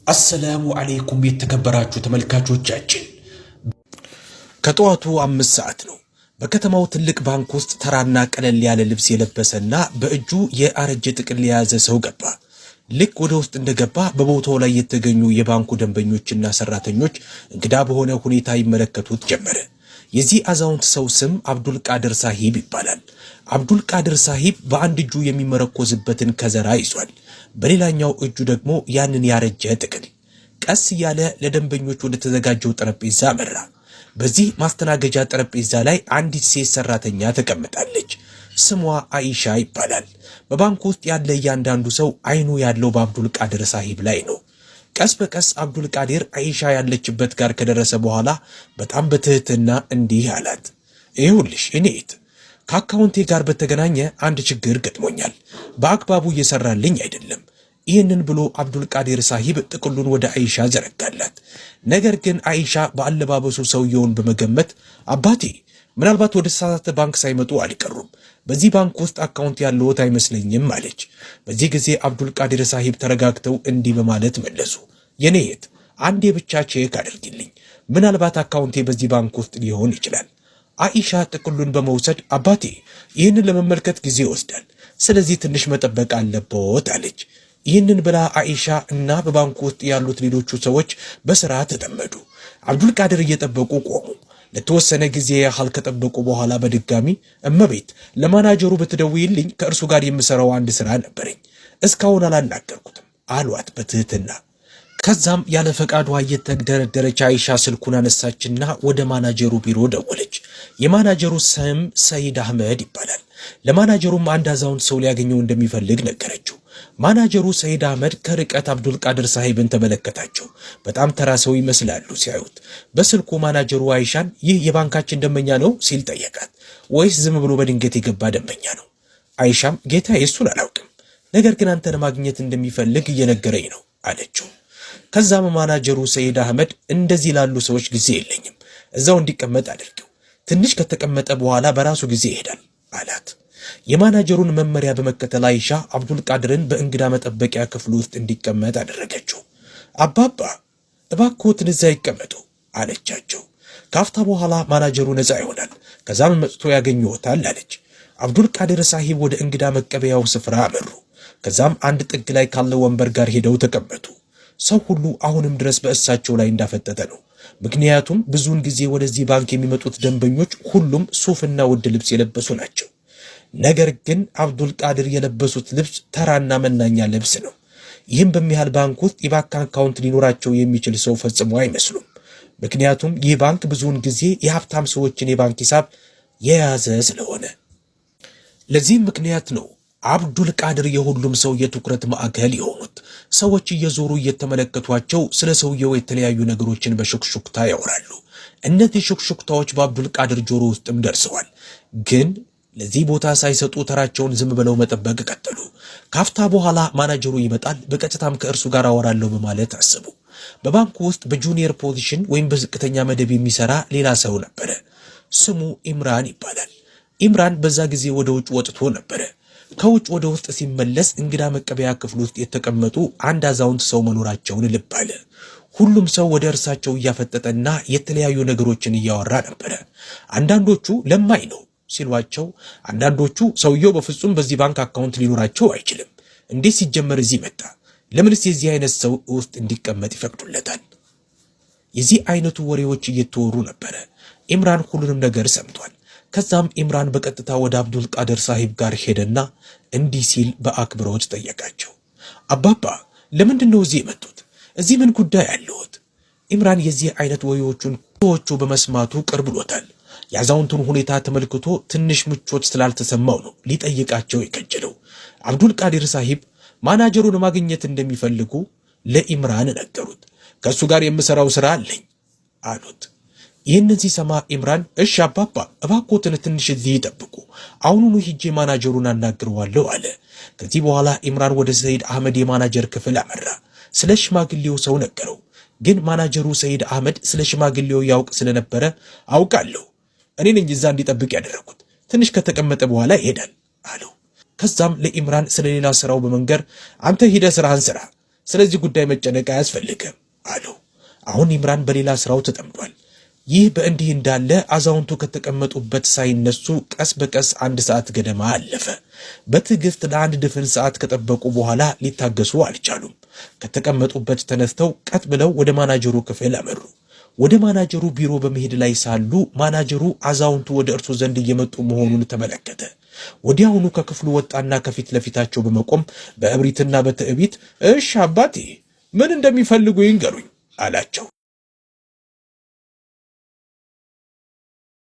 አሰላሙ አለይኩም የተከበራችሁ ተመልካቾቻችን ከጠዋቱ 5 ሰዓት ነው። በከተማው ትልቅ ባንክ ውስጥ ተራና ቀለል ያለ ልብስ የለበሰና በእጁ የአረጀ ጥቅል የያዘ ሰው ገባ። ልክ ወደ ውስጥ እንደገባ በቦታው ላይ የተገኙ የባንኩ ደንበኞችና ሰራተኞች እንግዳ በሆነ ሁኔታ ይመለከቱት ጀመረ። የዚህ አዛውንት ሰው ስም አብዱል ቃድር ሳሂብ ይባላል። አብዱል ቃድር ሳሂብ በአንድ እጁ የሚመረኮዝበትን ከዘራ ይዟል። በሌላኛው እጁ ደግሞ ያንን ያረጀ ጥቅል ቀስ እያለ ለደንበኞች ወደ ተዘጋጀው ጠረጴዛ መራ። በዚህ ማስተናገጃ ጠረጴዛ ላይ አንዲት ሴት ሰራተኛ ተቀምጣለች። ስሟ አይሻ ይባላል። በባንኩ ውስጥ ያለ እያንዳንዱ ሰው አይኑ ያለው በአብዱል ቃድር ሳሂብ ላይ ነው። ቀስ በቀስ አብዱል ቃድር አይሻ ያለችበት ጋር ከደረሰ በኋላ በጣም በትህትና እንዲህ አላት። ይኸውልሽ እኔት ከአካውንቴ ጋር በተገናኘ አንድ ችግር ገጥሞኛል። በአግባቡ እየሰራልኝ አይደለም። ይህንን ብሎ አብዱል ቃድር ሳሂብ ጥቅሉን ወደ አይሻ ዘረጋላት። ነገር ግን አይሻ በአለባበሱ ሰውየውን በመገመት አባቴ ምናልባት ወደ ተሳሳተ ባንክ ሳይመጡ አልቀሩም፣ በዚህ ባንክ ውስጥ አካውንት ያለዎት አይመስለኝም አለች። በዚህ ጊዜ አብዱል ቃድር ሳሂብ ተረጋግተው እንዲህ በማለት መለሱ። የኔት አንዴ ብቻ ቼክ አድርጊልኝ፣ ምናልባት አካውንቴ በዚህ ባንክ ውስጥ ሊሆን ይችላል። አይሻ ጥቅሉን በመውሰድ አባቴ ይህንን ለመመልከት ጊዜ ይወስዳል፣ ስለዚህ ትንሽ መጠበቅ አለብዎት አለች። ይህንን ብላ አይሻ እና በባንኩ ውስጥ ያሉት ሌሎቹ ሰዎች በስራ ተጠመዱ። አብዱል ቃድር እየጠበቁ ቆሙ። ለተወሰነ ጊዜ ያህል ከጠበቁ በኋላ በድጋሚ እመቤት ለማናጀሩ ብትደውይልኝ ከእርሱ ጋር የምሰራው አንድ ስራ ነበረኝ፣ እስካሁን አላናገርኩትም አሏት በትህትና። ከዛም ያለ ፈቃዷ እየተደረደረች አይሻ ስልኩን አነሳችና ወደ ማናጀሩ ቢሮ ደወለች። የማናጀሩ ስም ሰይድ አህመድ ይባላል። ለማናጀሩም አንድ አዛውንት ሰው ሊያገኘው እንደሚፈልግ ነገረችው። ማናጀሩ ሰይድ አህመድ ከርቀት አብዱል ቃድር ሳሂብን ተመለከታቸው። በጣም ተራ ሰው ይመስላሉ ሲያዩት። በስልኩ ማናጀሩ አይሻን ይህ የባንካችን ደንበኛ ነው ሲል ጠየቃት። ወይስ ዝም ብሎ በድንገት የገባ ደንበኛ ነው? አይሻም ጌታ የሱን አላውቅም፣ ነገር ግን አንተን ማግኘት እንደሚፈልግ እየነገረኝ ነው አለችው። ከዛም ማናጀሩ ሰይድ አህመድ እንደዚህ ላሉ ሰዎች ጊዜ የለኝም፣ እዛው እንዲቀመጥ አድርገው፣ ትንሽ ከተቀመጠ በኋላ በራሱ ጊዜ ይሄዳል አላት። የማናጀሩን መመሪያ በመከተል አይሻ አብዱል ቃድርን በእንግዳ መጠበቂያ ክፍል ውስጥ እንዲቀመጥ አደረገችው። አባባ እባክዎትን እዛ ይቀመጡ አለቻቸው። ካፍታ በኋላ ማናጀሩ ነፃ ይሆናል፣ ከዛም መጥቶ ያገኘዎታል አለች። አብዱል ቃድር ሳሂብ ወደ እንግዳ መቀበያው ስፍራ አመሩ። ከዛም አንድ ጥግ ላይ ካለ ወንበር ጋር ሄደው ተቀመጡ። ሰው ሁሉ አሁንም ድረስ በእሳቸው ላይ እንዳፈጠጠ ነው። ምክንያቱም ብዙውን ጊዜ ወደዚህ ባንክ የሚመጡት ደንበኞች ሁሉም ሱፍና ውድ ልብስ የለበሱ ናቸው። ነገር ግን አብዱል ቃድር የለበሱት ልብስ ተራና መናኛ ልብስ ነው። ይህም በሚያህል ባንክ ውስጥ የባንክ አካውንት ሊኖራቸው የሚችል ሰው ፈጽሞ አይመስሉም። ምክንያቱም ይህ ባንክ ብዙውን ጊዜ የሀብታም ሰዎችን የባንክ ሂሳብ የያዘ ስለሆነ። ለዚህም ምክንያት ነው አብዱል ቃድር የሁሉም ሰው የትኩረት ማዕከል የሆኑት። ሰዎች እየዞሩ እየተመለከቷቸው ስለ ሰውየው የተለያዩ ነገሮችን በሹክሹክታ ያወራሉ። እነዚህ ሹክሹክታዎች በአብዱል ቃድር ጆሮ ውስጥም ደርሰዋል። ግን ለዚህ ቦታ ሳይሰጡ ተራቸውን ዝም ብለው መጠበቅ ቀጠሉ። ካፍታ በኋላ ማናጀሩ ይመጣል። በቀጥታም ከእርሱ ጋር አወራለሁ በማለት አስቡ። በባንኩ ውስጥ በጁኒየር ፖዚሽን ወይም በዝቅተኛ መደብ የሚሰራ ሌላ ሰው ነበረ። ስሙ ኢምራን ይባላል። ኢምራን በዛ ጊዜ ወደ ውጭ ወጥቶ ነበረ። ከውጭ ወደ ውስጥ ሲመለስ እንግዳ መቀበያ ክፍል ውስጥ የተቀመጡ አንድ አዛውንት ሰው መኖራቸውን ልብ አለ። ሁሉም ሰው ወደ እርሳቸው እያፈጠጠና የተለያዩ ነገሮችን እያወራ ነበረ። አንዳንዶቹ ለማኝ ነው ሲሏቸው፣ አንዳንዶቹ ሰውየው በፍጹም በዚህ ባንክ አካውንት ሊኖራቸው አይችልም፣ እንዴት ሲጀመር እዚህ መጣ? ለምንስ የዚህ አይነት ሰው ውስጥ እንዲቀመጥ ይፈቅዱለታል? የዚህ አይነቱ ወሬዎች እየተወሩ ነበረ። ኢምራን ሁሉንም ነገር ሰምቷል። ከዛም ኢምራን በቀጥታ ወደ አብዱል ቃድር ሳሂብ ጋር ሄደና እንዲህ ሲል በአክብሮት ጠየቃቸው። አባባ ለምንድን ነው እዚህ የመጡት? እዚህ ምን ጉዳይ አለዎት? ኢምራን የዚህ አይነት ወሬዎቹን ሰዎቹ በመስማቱ ቅር ብሎታል። የአዛውንቱን ሁኔታ ተመልክቶ ትንሽ ምቾት ስላልተሰማው ነው ሊጠይቃቸው የከጀለው። አብዱል ቃድር ሳሂብ ማናጀሩን ማግኘት እንደሚፈልጉ ለኢምራን ነገሩት። ከእሱ ጋር የምሰራው ስራ አለኝ አሉት። ይህንን ሲሰማ ኢምራን እሺ አባባ እባክዎትን ትንሽ እዚህ ይጠብቁ፣ አሁኑኑ ሂጄ ማናጀሩን አናግረዋለሁ አለ። ከዚህ በኋላ ኢምራን ወደ ሰይድ አህመድ የማናጀር ክፍል አመራ። ስለ ሽማግሌው ሰው ነገረው። ግን ማናጀሩ ሰይድ አህመድ ስለ ሽማግሌው ያውቅ ስለነበረ አውቃለሁ፣ እኔ ነኝ እዛ እንዲጠብቅ ያደረኩት፣ ትንሽ ከተቀመጠ በኋላ ይሄዳል አለው። ከዛም ለኢምራን ስለሌላ ስራው በመንገር አንተ ሂደህ ስራህን ስራ፣ ስለዚህ ጉዳይ መጨነቅ አያስፈልግም አለው። አሁን ኢምራን በሌላ ስራው ተጠምዷል። ይህ በእንዲህ እንዳለ አዛውንቱ ከተቀመጡበት ሳይነሱ ቀስ በቀስ 1 ሰዓት ገደማ አለፈ። በትዕግስት ለ1 ድፍን ሰዓት ከጠበቁ በኋላ ሊታገሱ አልቻሉም። ከተቀመጡበት ተነስተው ቀጥ ብለው ወደ ማናጀሩ ክፍል አመሩ። ወደ ማናጀሩ ቢሮ በመሄድ ላይ ሳሉ ማናጀሩ አዛውንቱ ወደ እርሱ ዘንድ እየመጡ መሆኑን ተመለከተ። ወዲያውኑ ከክፍሉ ወጣና ከፊት ለፊታቸው በመቆም በእብሪትና በትዕቢት እሺ አባቴ ምን እንደሚፈልጉ ይንገሩኝ አላቸው።